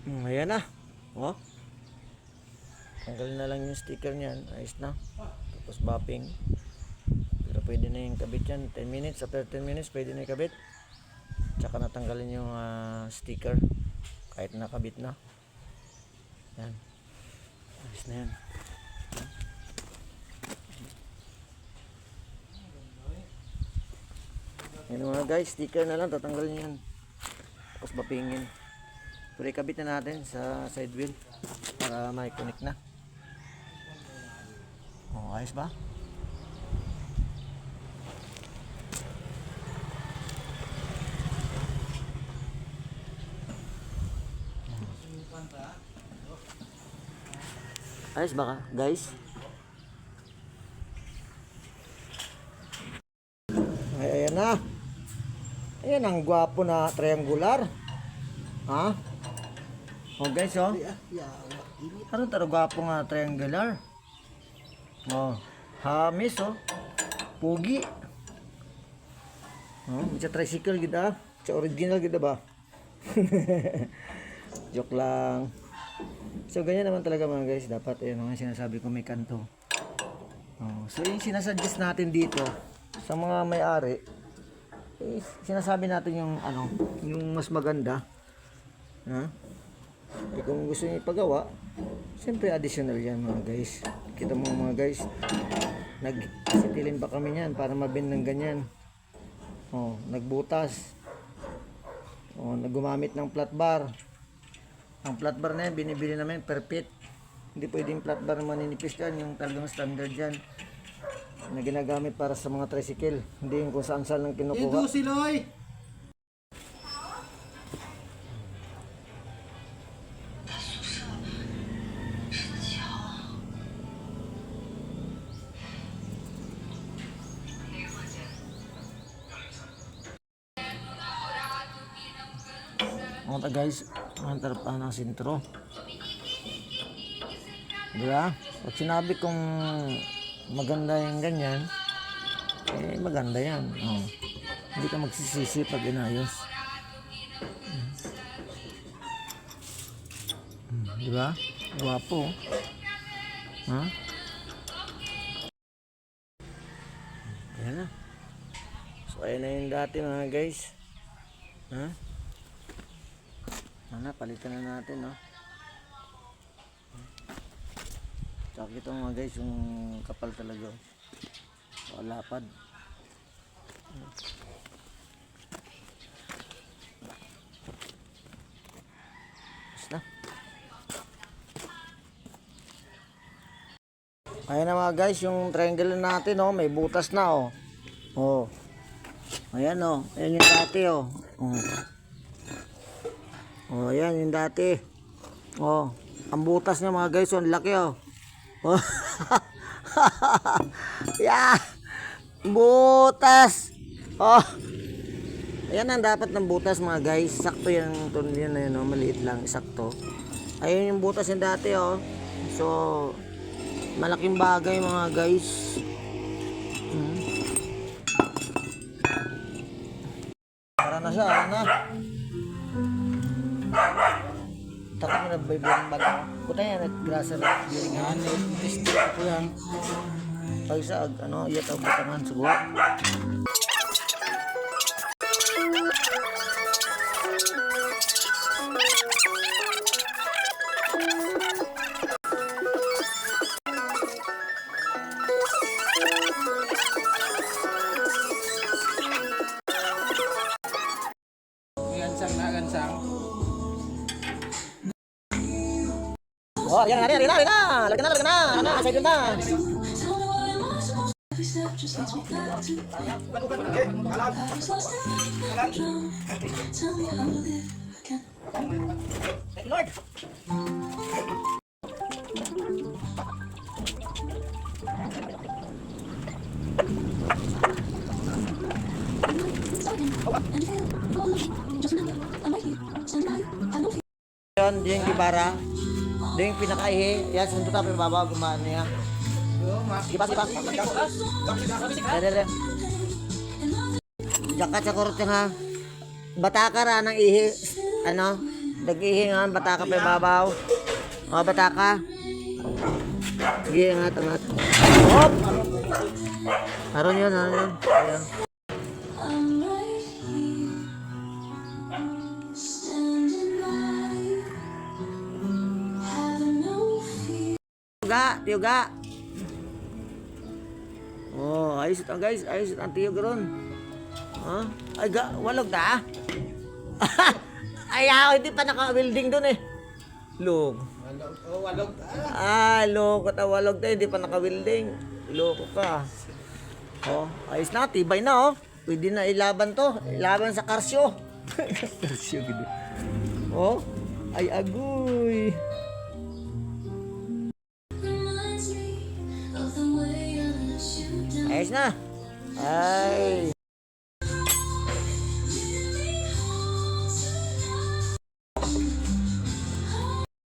Ayan na. Oh. Tanggalin na lang yung sticker niyan. Ayos na. Tapos bopping. Pero pwede na yung kabit yan. 10 minutes. After 10 minutes, pwede na yung kabit. Tsaka natanggalin yung sticker. Kahit nakabit na. Yan. Ayos na yan. Yan mga guys. Sticker na lang. Tatanggalin yan. Tapos boppingin. Pero ikabit na natin sa side wheel. Para may connect na. Oh, ayos ba? Ayos ba ka, guys? Ay, ayan na. Ayan ang gwapo na triangular. Ha? Oh guys, oh. Ano taro gwapo nga triangular? Oh, hamis, oh. Pugi. Oh, sa tricycle gida. Sa original gida ba? Joke lang. So ganyan naman talaga mga guys, dapat ayun ang sinasabi ko, may kanto. Oh, so yung sinasuggest natin dito sa mga may-ari, sinasabi natin yung ano, yung mas maganda. Ha? Kung gusto niyo ipagawa, siyempre additional yan mga guys. Kita mo mga guys, nagsitilin pa kami niyan para mabin ng ganyan. Oh, nagbutas. Oh, naggumamit ng flat bar. Ang flat bar na yan, binibili namin per feet. Hindi pwedeng flat bar na maninipis yan, yung talagang standard yan na ginagamit para sa mga tricycle. Hindi yung kung saan saan lang kinukuha. Ito Siloy! Mga guys, antar pa ng sintro. Diba? Pag sinabi kong maganda yung ganyan, eh maganda yan. Oh. Hindi ka magsisisi pag inayos. Diba? Guwapo. Ha? Ayan na. So ayan na yung dati mga guys. Ha? Ano, palitan na natin, no? Tsaka ito mga guys, yung kapal talaga. So, lapad. Basta. Ayan na mga guys, yung triangle natin, oh, may butas na, oh. Oh. Ayan, oh. Ayan yung dati, oh. Oh. Oh, ayan yung dati. Oh, ang butas niya mga guys, ang laki, oh. Oh. Yeah. Butas. Oh. Ayan ang dapat ng butas mga guys. Sakto yan yan na yun, oh. Maliit lang, sakto. Ayun yung butas yung dati, oh. So, malaking bagay mga guys. Para na siya, ano na. Takot mo na baybayin bago. Puta yan at grasa na. Yan, test ko yan. Pag sa ano, iyat ang butangan siguro. Gansang na gansang. Oh, yan na, yan na, yan na. Lagyan na, lagyan na. Ano, aside yun na. Lord. Yan, di yung gibara. Di yung pinakaihi. Yan, sunod tayo baba, gumaan niya. Gipas, gipas. Dere. Jakat sa korot yung ha. Bata ka ra ng ihi. Ano? Nag-ihingan, bataka pa ibabaw. O, bataka. Sige, angat. Hop! Haron yun. Ayan. Tiyoga. Oh, ayos ito guys. Ayos ito ang tiyoga ron. Huh? Ay, walog na. Ay, ako hindi pa naka-welding doon eh. Log. Walog. Loko ta walog tayo, hindi pa naka-welding. Loko ka. Oh, ayos na, tibay na oh. Pwede na ilaban to. Ilaban sa karsyo. Karsyo gitu. Oh, ay agoy. Ayos na. Ay.